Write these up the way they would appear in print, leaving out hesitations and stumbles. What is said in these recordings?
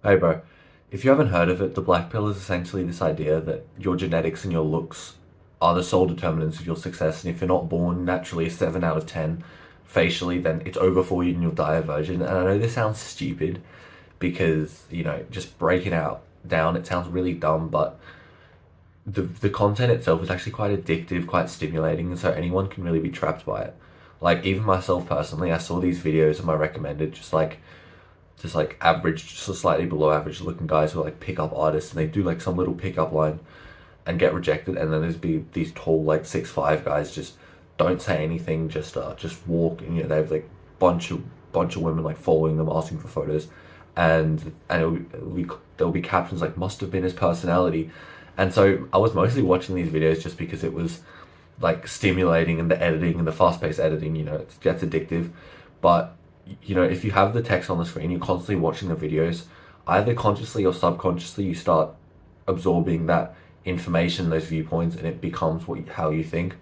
Hey bro, if you haven't heard of it, the black pill is essentially this idea that your genetics and your looks are the sole determinants of your success, and if you're not born naturally a 7 out of 10 facially, then it's over for you and you'll die a virgin. And I know this sounds stupid because, just breaking out down, it sounds really dumb, but the content itself is actually quite addictive, quite stimulating, and so anyone can really be trapped by it. Like even myself personally, I saw these videos of my recommended, just like average, just slightly below average looking guys who are like pickup artists, and they do like some little pickup line and get rejected, and then there's be these tall like 6'5" guys just don't say anything, just walk, and they have like bunch of women like following them, asking for photos, and there'll be captions like "must have been his personality," and so I was mostly watching these videos just because it was like stimulating, and the editing and the fast-paced editing, it gets addictive. But if you have the text on the screen, you're constantly watching the videos, either consciously or subconsciously, you start absorbing that information, those viewpoints, and it becomes how you think.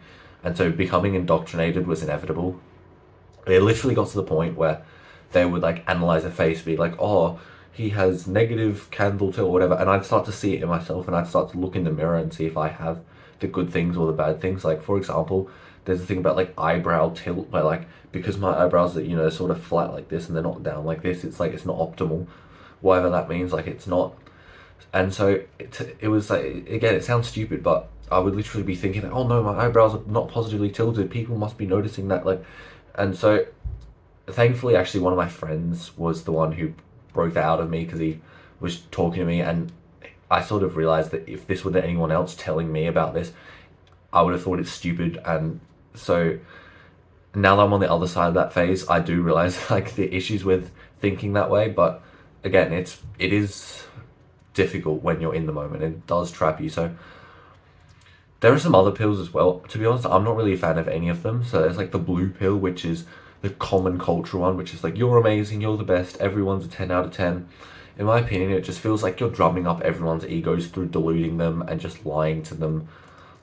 And so becoming indoctrinated was inevitable. It literally got to the point where they would like analyze a face, be like, oh, he has negative candle tilt or whatever, and I'd start to see it in myself, and I'd start to look in the mirror and see if I have the good things or the bad things. Like for example, there's a thing about like eyebrow tilt, where like because my eyebrows are sort of flat like this and they're not down like this, it's like it's not optimal, whatever that means. Like it's not. And so it was like, again, it sounds stupid, but I would literally be thinking, oh no, my eyebrows are not positively tilted, people must be noticing that, like. And so thankfully, actually, one of my friends was the one who broke that out of me, because he was talking to me, and I sort of realized that if this were anyone else telling me about this, I would have thought it's stupid. And so now that I'm on the other side of that phase, I do realize like the issues with thinking that way. But again, it is difficult when you're in the moment. It does trap you. So there are some other pills as well. To be honest, I'm not really a fan of any of them. So there's like the blue pill, which is the common culture one, which is like, you're amazing, you're the best, everyone's a 10 out of 10. In my opinion, it just feels like you're drumming up everyone's egos through deluding them and just lying to them.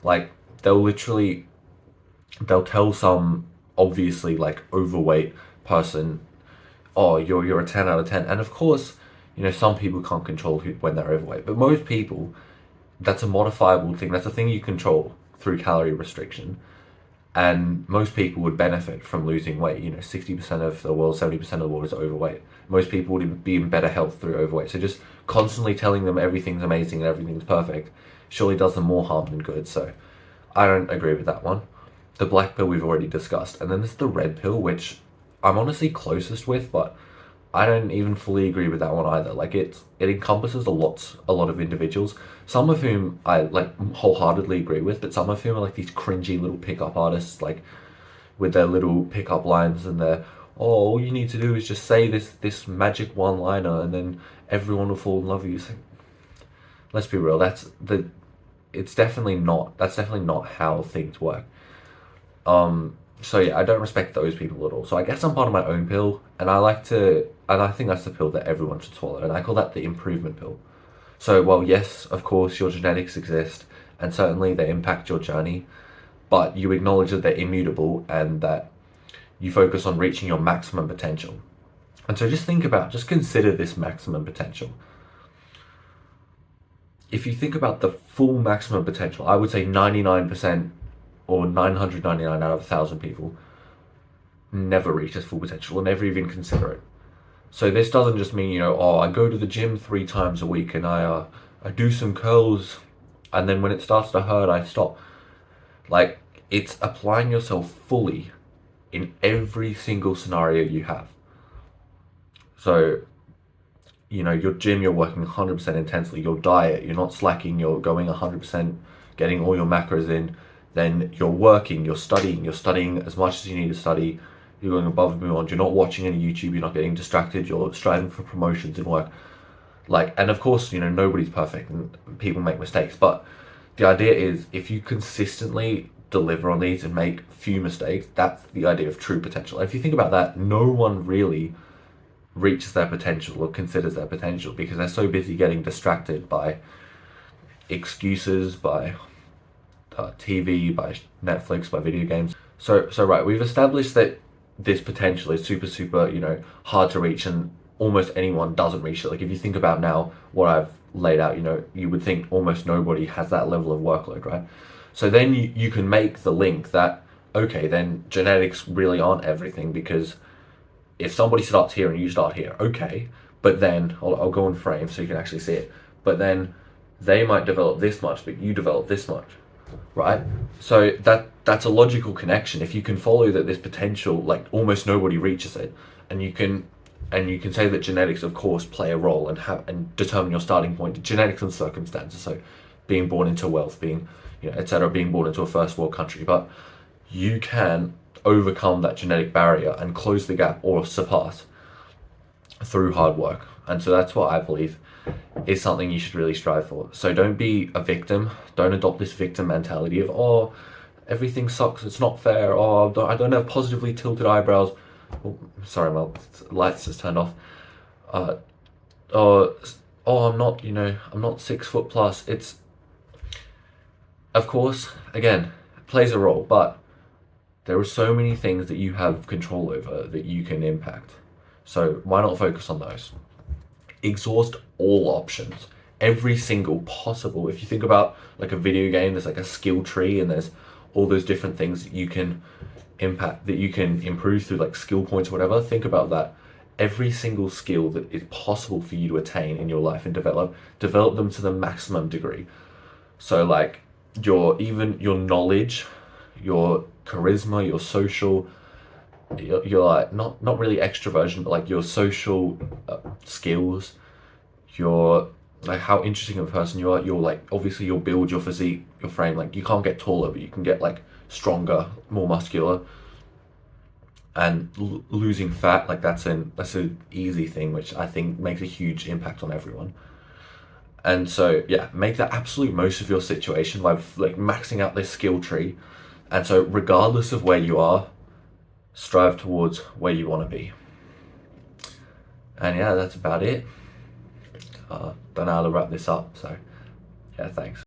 Like they'll tell some obviously like overweight person, oh, you're a 10 out of 10. And of course, some people can't control when they're overweight, but most people, that's a modifiable thing. That's a thing you control through calorie restriction. And most people would benefit from losing weight. 60% of the world, 70% of the world is overweight. Most people would be in better health through overweight. So just constantly telling them everything's amazing and everything's perfect surely does them more harm than good. So I don't agree with that one. The black pill we've already discussed. And then there's the red pill, which I'm honestly closest with, but I don't even fully agree with that one either. Like it encompasses a lot of individuals, some of whom I like wholeheartedly agree with, but some of whom are like these cringy little pickup artists, like with their little pickup lines, and their, oh, all you need to do is just say this magic one liner and then everyone will fall in love with you. So, let's be real, that's definitely not how things work. So yeah, I don't respect those people at all. So I guess I'm part of my own pill, and I think that's the pill that everyone should swallow, and I call that the improvement pill. So, well, yes, of course, your genetics exist, and certainly they impact your journey, but you acknowledge that they're immutable and that you focus on reaching your maximum potential. And so just consider this maximum potential. If you think about the full maximum potential, I would say 99% or 999 out of 1,000 people never reach its full potential or never even consider it. So this doesn't just mean, oh, I go to the gym 3 times a week and I do some curls, and then when it starts to hurt, I stop. Like, it's applying yourself fully in every single scenario you have. So, your gym, you're working 100% intensely. Your diet, you're not slacking, you're going 100%, getting all your macros in. Then you're working, you're studying as much as you need to study. You're going above and beyond. You're not watching any YouTube. You're not getting distracted. You're striving for promotions in work. Like, and of course, nobody's perfect and people make mistakes. But the idea is, if you consistently deliver on these and make few mistakes, that's the idea of true potential. If you think about that, no one really reaches their potential or considers their potential because they're so busy getting distracted by excuses, by TV, by Netflix, by video games. So right, we've established that this potential is super, super, hard to reach, and almost anyone doesn't reach it. Like if you think about now what I've laid out, you know, you would think almost nobody has that level of workload, right? So then you can make the link that, okay, then genetics really aren't everything, because if somebody starts here and you start here, okay, but then I'll go in frame so you can actually see it, but then they might develop this much, but you develop this much, right? So that's a logical connection. If you can follow that this potential, like almost nobody reaches it, and you can say that genetics of course play a role and determine your starting point, genetics and circumstances, so being born into wealth, being, you know, etc., being born into a first world country, but you can overcome that genetic barrier and close the gap or surpass through hard work. And so that's what I believe is something you should really strive for. So don't be a victim. Don't adopt this victim mentality of, oh, everything sucks, it's not fair, oh, I don't have positively tilted eyebrows. Oh, sorry, my lights just turned off. Oh, I'm not, you know, I'm not 6 foot plus. It's, of course, again, it plays a role, but there are so many things that you have control over that you can impact. So why not focus on those? Exhaust all options, every single possible. If you think about like a video game, there's like a skill tree and there's all those different things that you can impact, that you can improve through like skill points or whatever. Think about that. Every single skill that is possible for you to attain in your life and develop them to the maximum degree. So like your knowledge, your charisma, your social, your like not really extroversion, but like your social skills, your like how interesting of a person you are. You're like, obviously your build, your physique, your frame. Like you can't get taller, but you can get like stronger, more muscular. And losing fat, like that's an easy thing, which I think makes a huge impact on everyone. And so yeah, make the absolute most of your situation by like maxing out this skill tree. And so regardless of where you are, strive towards where you want to be. And yeah, that's about it. Don't know how to wrap this up, so yeah, thanks.